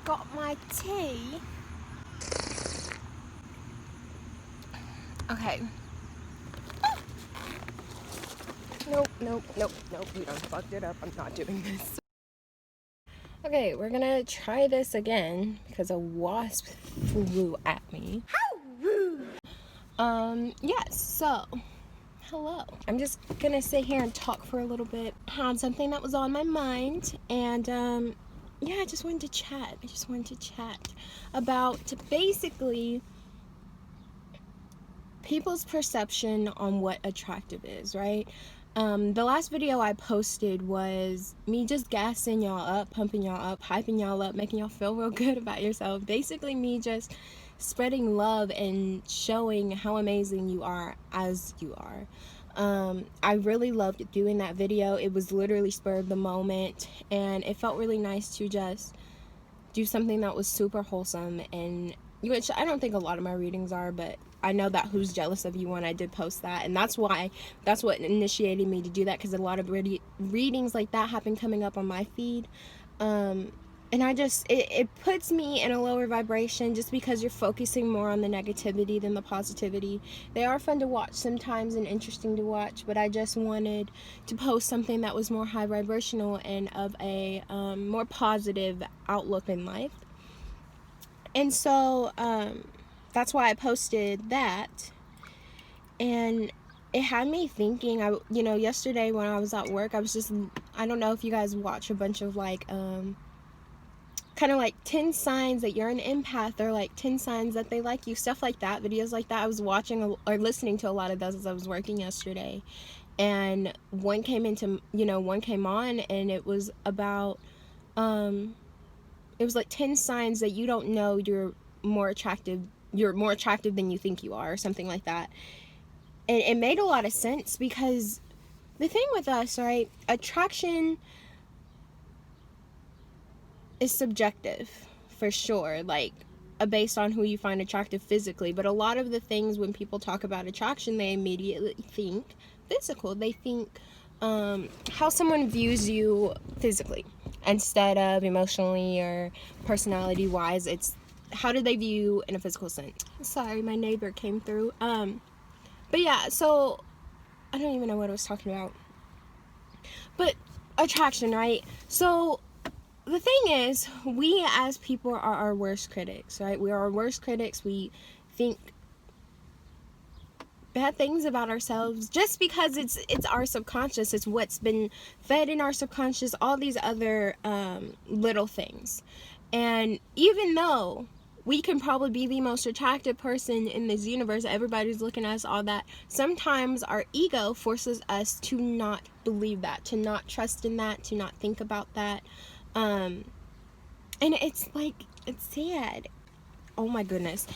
got my tea. Okay. Nope. You done fucked it up. I'm not doing this. Okay, we're gonna try this again because a wasp flew at me. How rude! Yes, so, hello. I'm just gonna sit here and talk for a little bit on something that was on my mind, and, yeah, I just wanted to chat. About basically people's perception on what attractive is, right? The last video I posted was me just gassing y'all up, pumping y'all up, hyping y'all up, making y'all feel real good about yourself. Basically me just spreading love and showing how amazing you are as you are. I really loved doing that video. It was literally spur of the moment, and it felt really nice to just do something that was super wholesome, and which I don't think a lot of my readings are, but I know that Who's Jealous of You one, I did post that, and that's what initiated me to do that, because a lot of readings like that have been coming up on my feed, and I just, it puts me in a lower vibration just because you're focusing more on the negativity than the positivity. They are fun to watch sometimes and interesting to watch, but I just wanted to post something that was more high vibrational and of a more positive outlook in life. And so that's why I posted that, and it had me thinking. Yesterday when I was at work, I was just, I don't know if you guys watch a bunch of like kind of like 10 signs that you're an empath, or like 10 signs that they like you, stuff like that, videos like that. I was watching or listening to a lot of those as I was working yesterday, and one came on, and it was about it was like 10 signs that you don't know you're more attractive than you think you are, or something like that. And it made a lot of sense, because the thing with us, right, attraction is subjective for sure, like based on who you find attractive physically. But a lot of the things, when people talk about attraction, they immediately think physical. They think how someone views you physically instead of emotionally or personality wise. It's how do they view you in a physical sense. Sorry, my neighbor came through. But yeah, so I don't even know what I was talking about, but attraction, right? So the thing is, we as people are our worst critics, right? We are our worst critics. We think bad things about ourselves just because it's our subconscious. It's what's been fed in our subconscious, all these other little things. And even though we can probably be the most attractive person in this universe, everybody's looking at us, all that, sometimes our ego forces us to not believe that, to not trust in that, to not think about that. And it's like, it's sad. Oh my goodness.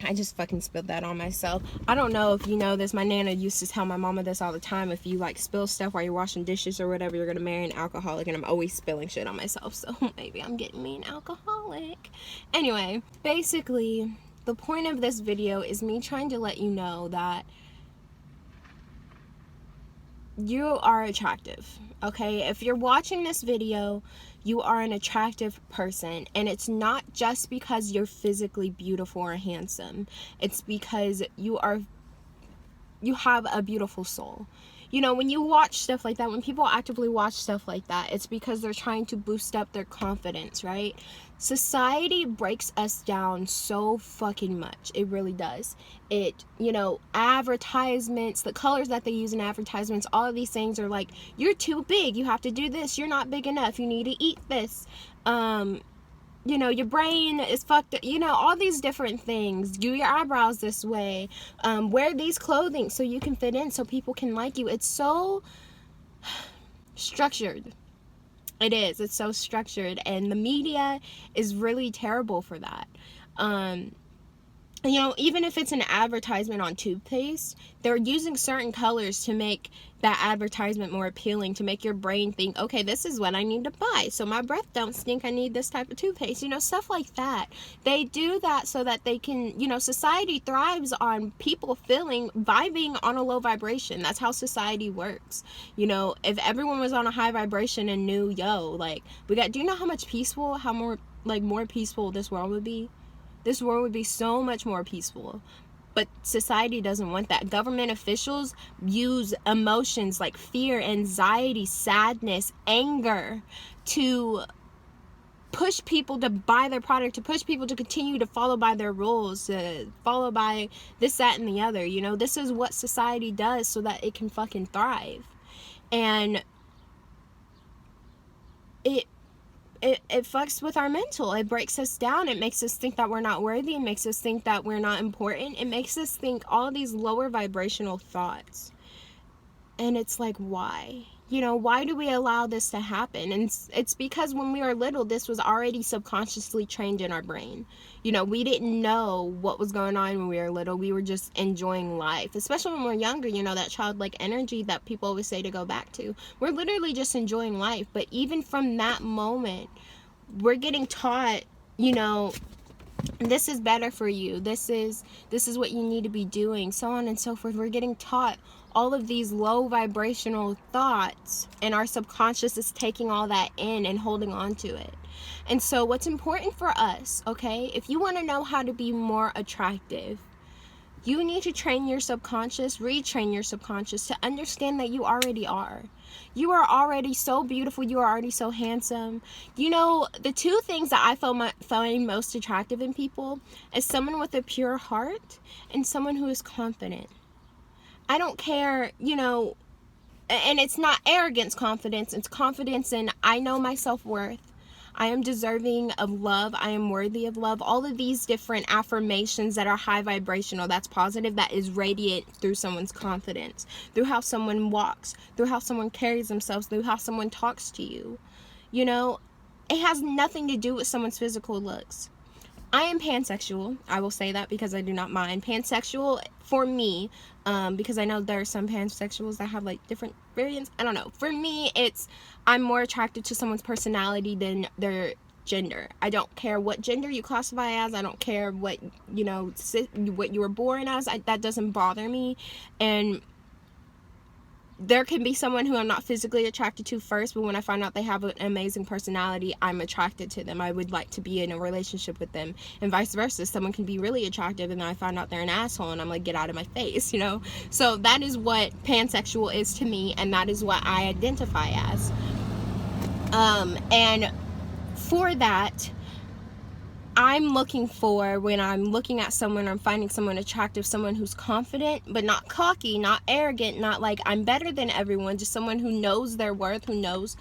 I just fucking spilled that on myself. I don't know if you know this. My nana used to tell my mama this all the time. If you like spill stuff while you're washing dishes or whatever, you're gonna marry an alcoholic. And I'm always spilling shit on myself, so maybe I'm getting me an alcoholic. Anyway, basically, the point of this video is me trying to let you know that you are attractive, okay? If you're watching this video, you are an attractive person, and it's not just because you're physically beautiful or handsome. It's because you have a beautiful soul. You know, when you watch stuff like that, when people actively watch stuff like that, it's because they're trying to boost up their confidence, right? Society breaks us down so fucking much. It really does. Advertisements, the colors that they use in advertisements, all of these things are like, you're too big, you have to do this, you're not big enough, you need to eat this. Your brain is fucked up, all these different things. Do your eyebrows this way. Wear these clothing so you can fit in, so people can like you. It's so structured. It's so structured, and the media is really terrible for that. You know, even if it's an advertisement on toothpaste, they're using certain colors to make that advertisement more appealing, to make your brain think, okay, this is what I need to buy, so my breath don't stink, I need this type of toothpaste, you know, stuff like that. They do that so that they can, you know, society thrives on people vibing on a low vibration. That's how society works. You know, if everyone was on a high vibration and knew, yo, like, do you know how much peaceful, how more peaceful this world would be? This world would be so much more peaceful. But society doesn't want that. Government officials use emotions like fear, anxiety, sadness, anger to push people to buy their product, to push people to continue to follow by their rules, to follow by this, that, and the other. You know, this is what society does so that it can fucking thrive. And it fucks with our mental. It breaks us down. It makes us think that we're not worthy. It makes us think that we're not important. It makes us think all these lower vibrational thoughts. And it's like, why? You know, why do we allow this to happen? And it's because when we were little, this was already subconsciously trained in our brain. You know, we didn't know what was going on when we were little. We were just enjoying life. Especially when we're younger, you know, that childlike energy that people always say to go back to. We're literally just enjoying life. But even from that moment, we're getting taught, you know, this is better for you. This is what you need to be doing, so on and so forth. We're getting taught all of these low vibrational thoughts, and our subconscious is taking all that in and holding on to it. And so what's important for us, okay, if you want to know how to be more attractive, you need to train your subconscious, retrain your subconscious to understand that you already are. You are already so beautiful. You are already so handsome. You know, the two things that I find most attractive in people is someone with a pure heart and someone who is confident. I don't care, you know, and it's not arrogance confidence. It's confidence in, I know my self-worth. I am deserving of love. I am worthy of love. All of these different affirmations that are high vibrational, that's positive, that is radiant through someone's confidence, through how someone walks, through how someone carries themselves, through how someone talks to you. You know, it has nothing to do with someone's physical looks. I am pansexual. I will say that because I do not mind. Pansexual for me, because I know there are some pansexuals that have like different variants. I don't know. For me, I'm more attracted to someone's personality than their gender. I don't care what gender you classify as. I don't care what, you know, what you were born as. That doesn't bother me. And there can be someone who I'm not physically attracted to first, but when I find out they have an amazing personality, I'm attracted to them. I would like to be in a relationship with them, and vice versa. Someone can be really attractive and then I find out they're an asshole and I'm like, get out of my face, you know? So that is what pansexual is to me, and that is what I identify as. And for that, I'm looking for, when I'm looking at someone, I'm finding someone attractive, someone who's confident, but not cocky, not arrogant, not like I'm better than everyone, just someone who knows their worth, who knows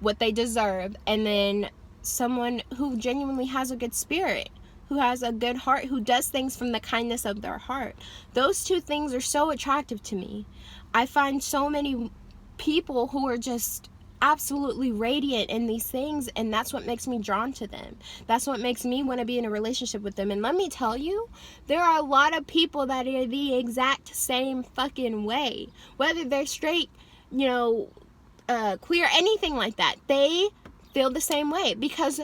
what they deserve, and then someone who genuinely has a good spirit, who has a good heart, who does things from the kindness of their heart. Those two things are so attractive to me. I find so many people who are just absolutely radiant in these things, and that's what makes me drawn to them. That's what makes me want to be in a relationship with them. And let me tell you, there are a lot of people that are the exact same fucking way, whether they're straight, you know, queer, anything like that. They feel the same way because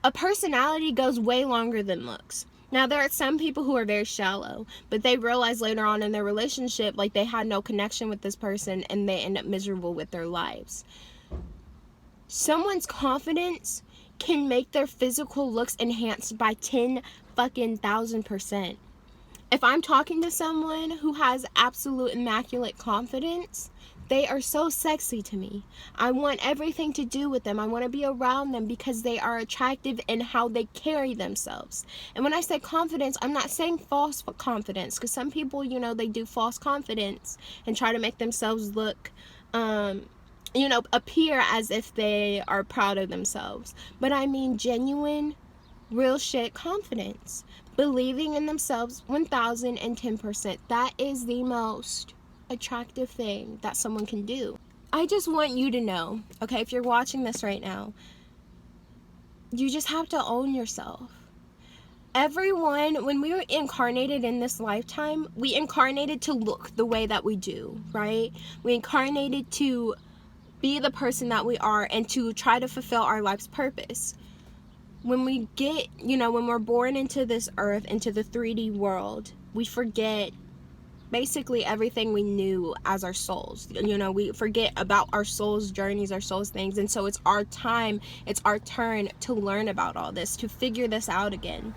a personality goes way longer than looks. Now, there are some people who are very shallow, but they realize later on in their relationship, like, they had no connection with this person and they end up miserable with their lives. Someone's confidence can make their physical looks enhanced by 10,000%. If I'm talking to someone who has absolute immaculate confidence, they are so sexy to me. I want everything to do with them. I want to be around them because they are attractive in how they carry themselves. And when I say confidence, I'm not saying false confidence, because some people, you know, they do false confidence and try to make themselves look, you know, appear as if they are proud of themselves. But I mean genuine, real shit confidence. Believing in themselves 1010%. That is the most attractive thing that someone can do. I just want you to know, okay, if you're watching this right now, you just have to own yourself. Everyone, when we were incarnated in this lifetime, we incarnated to look the way that we do, right? We incarnated to be the person that we are and to try to fulfill our life's purpose. When we get, when we're born into this earth, into the 3D world, we forget basically everything we knew as our souls. We forget about our souls' journeys, our souls' things. And so it's our time, it's our turn to learn about all this, to figure this out again.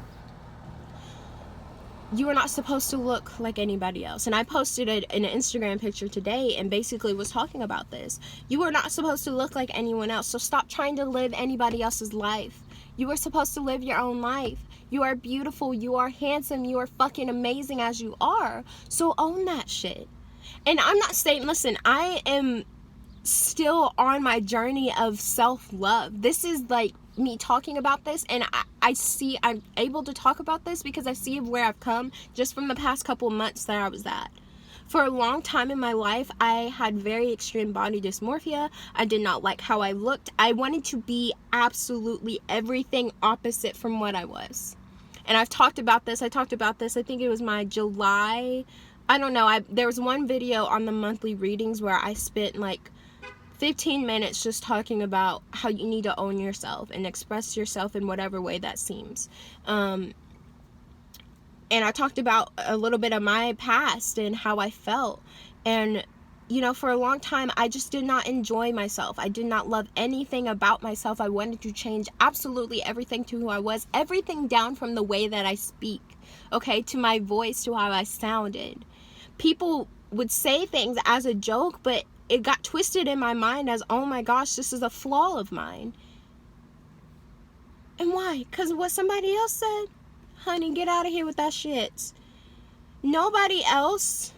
You are not supposed to look like anybody else. And I posted an Instagram picture today and basically was talking about this. You are not supposed to look like anyone else. So stop trying to live anybody else's life. You are supposed to live your own life. You are beautiful. You are handsome. You are fucking amazing as you are. So own that shit. And I'm not saying, listen, I am still on my journey of self-love. This is like me talking about this, and I'm able to talk about this because I see where I've come just from the past couple months that I was at. For a long time in my life, I had very extreme body dysmorphia. I did not like how I looked. I wanted to be absolutely everything opposite from what I was. And I've talked about this. I think it was my July, I don't know. There was one video on the monthly readings where I spent like 15 minutes just talking about how you need to own yourself and express yourself in whatever way that seems. And I talked about a little bit of my past and how I felt. And, for a long time, I just did not enjoy myself. I did not love anything about myself. I wanted to change absolutely everything to who I was. Everything down from the way that I speak, okay, to my voice, to how I sounded. People would say things as a joke, but it got twisted in my mind as, oh my gosh, this is a flaw of mine. And why? Because of what somebody else said? Honey, get out of here with that shit. Nobody else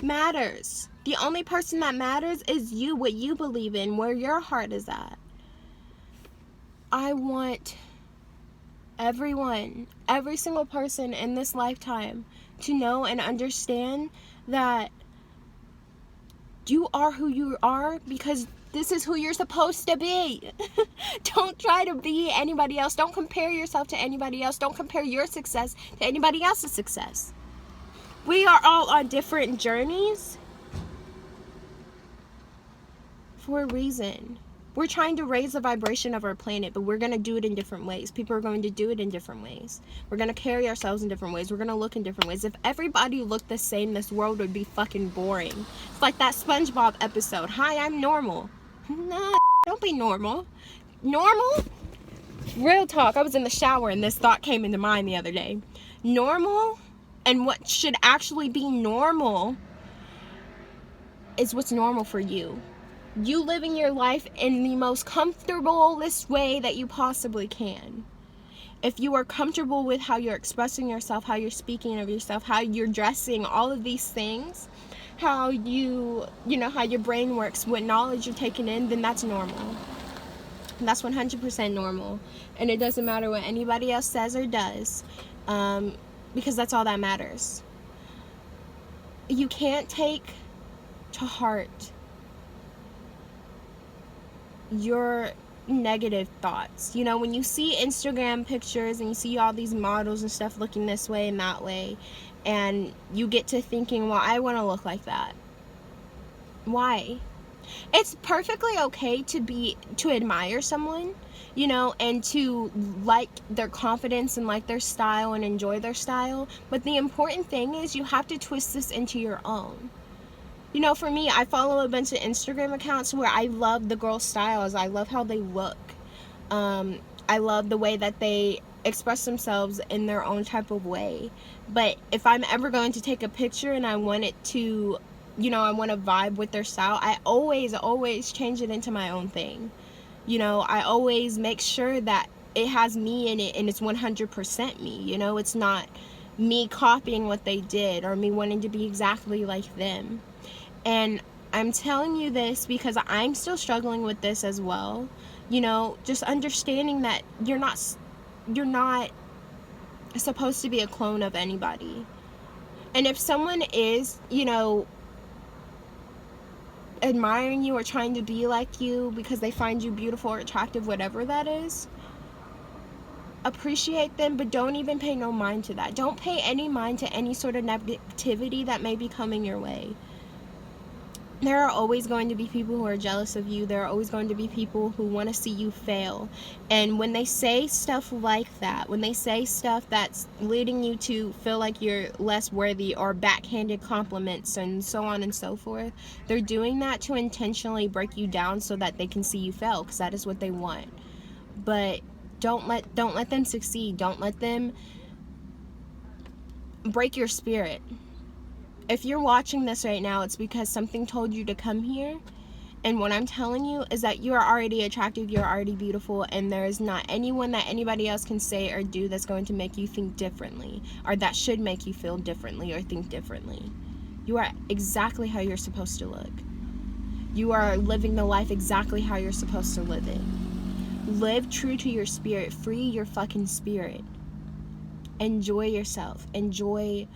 matters. The only person that matters is you, what you believe in, where your heart is at. I want everyone, every single person in this lifetime to know and understand that you are who you are because this is who you're supposed to be. Don't try to be anybody else. Don't compare yourself to anybody else. Don't compare your success to anybody else's success. We are all on different journeys for a reason. We're trying to raise the vibration of our planet, but we're going to do it in different ways. People are going to do it in different ways. We're going to carry ourselves in different ways. We're going to look in different ways. If everybody looked the same, this world would be fucking boring. It's like that SpongeBob episode. Hi, I'm normal. Nah, don't be normal. Normal? Real talk. I was in the shower and this thought came into mind the other day. Normal and what should actually be normal is what's normal for you. You living your life in the most comfortablest way that you possibly can. If you are comfortable with how you're expressing yourself, how you're speaking of yourself, how you're dressing, all of these things, how how your brain works, what knowledge you're taking in, then that's normal. That's 100% normal. And it doesn't matter what anybody else says or does, because that's all that matters. You can't take to heart your negative thoughts. When you see Instagram pictures and you see all these models and stuff looking this way and that way, and you get to thinking, well, I want to look like that. Why? It's perfectly okay to admire someone, and to like their confidence and like their style and enjoy their style, but the important thing is you have to twist this into your own. For me, I follow a bunch of Instagram accounts where I love the girl styles. I love how they look. I love the way that they express themselves in their own type of way. But if I'm ever going to take a picture and I want it to, I want to vibe with their style, I always change it into my own thing. I always make sure that it has me in it and it's 100% me. It's not me copying what they did or me wanting to be exactly like them. And I'm telling you this because I'm still struggling with this as well. Just understanding that you're not supposed to be a clone of anybody. And if someone is, admiring you or trying to be like you because they find you beautiful or attractive, whatever that is, appreciate them, but don't even pay no mind to that. Don't pay any mind to any sort of negativity that may be coming your way. There are always going to be people who are jealous of you. There are always going to be people who want to see you fail. And when they say stuff like that, when they say stuff that's leading you to feel like you're less worthy, or backhanded compliments and so on and so forth, they're doing that to intentionally break you down so that they can see you fail, because that is what they want. But don't let them succeed. Don't let them break your spirit. If you're watching this right now, it's because something told you to come here. And what I'm telling you is that you are already attractive, you're already beautiful, and there is not anyone that anybody else can say or do that's going to make you think differently, or that should make you feel differently or think differently. You are exactly how you're supposed to look. You are living the life exactly how you're supposed to live it. Live true to your spirit. Free your fucking spirit. Enjoy yourself. Enjoy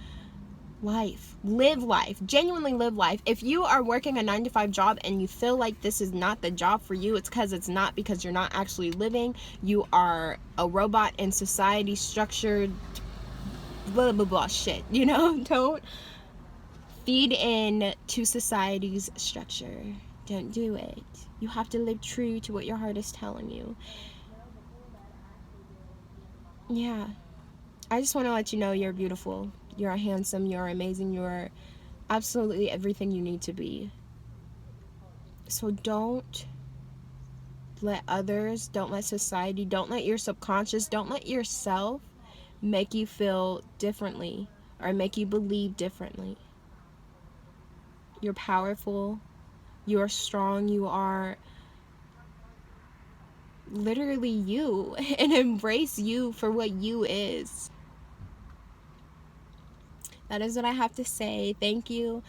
life. Live life. Genuinely live life. If you are working a 9-to-5 job and you feel like this is not the job for you, it's because it's not, because you're not actually living. You are a robot in society structured blah blah blah shit. Don't feed in to society's structure. Don't do it. You have to live true to what your heart is telling you. Yeah. I just want to let you know you're beautiful. You're handsome. You're amazing. You're absolutely everything you need to be. So don't let others, don't let society, don't let your subconscious, don't let yourself make you feel differently or make you believe differently. You're powerful. You're strong. You are literally you, and embrace you for what you is. That is what I have to say. Thank you.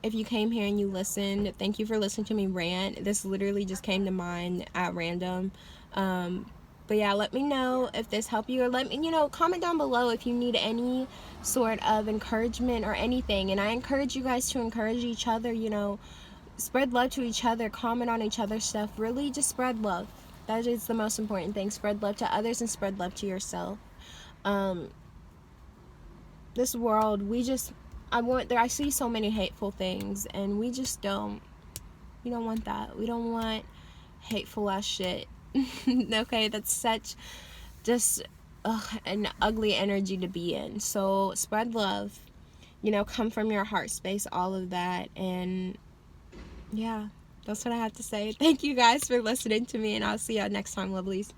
If you came here and you listened, thank you for listening to me rant. This literally just came to mind at random. But yeah, let me know if this helped you, or let me, comment down below if you need any sort of encouragement or anything. And I encourage you guys to encourage each other, spread love to each other, comment on each other's stuff. Really just spread love. That is the most important thing. Spread love to others and spread love to yourself. This world, I see so many hateful things, and we don't want that. We don't want hateful ass shit. Okay, that's such just an ugly energy to be in. So spread love, come from your heart space, all of that. And yeah, that's what I have to say. Thank you guys for listening to me, and I'll see y'all next time, lovelies.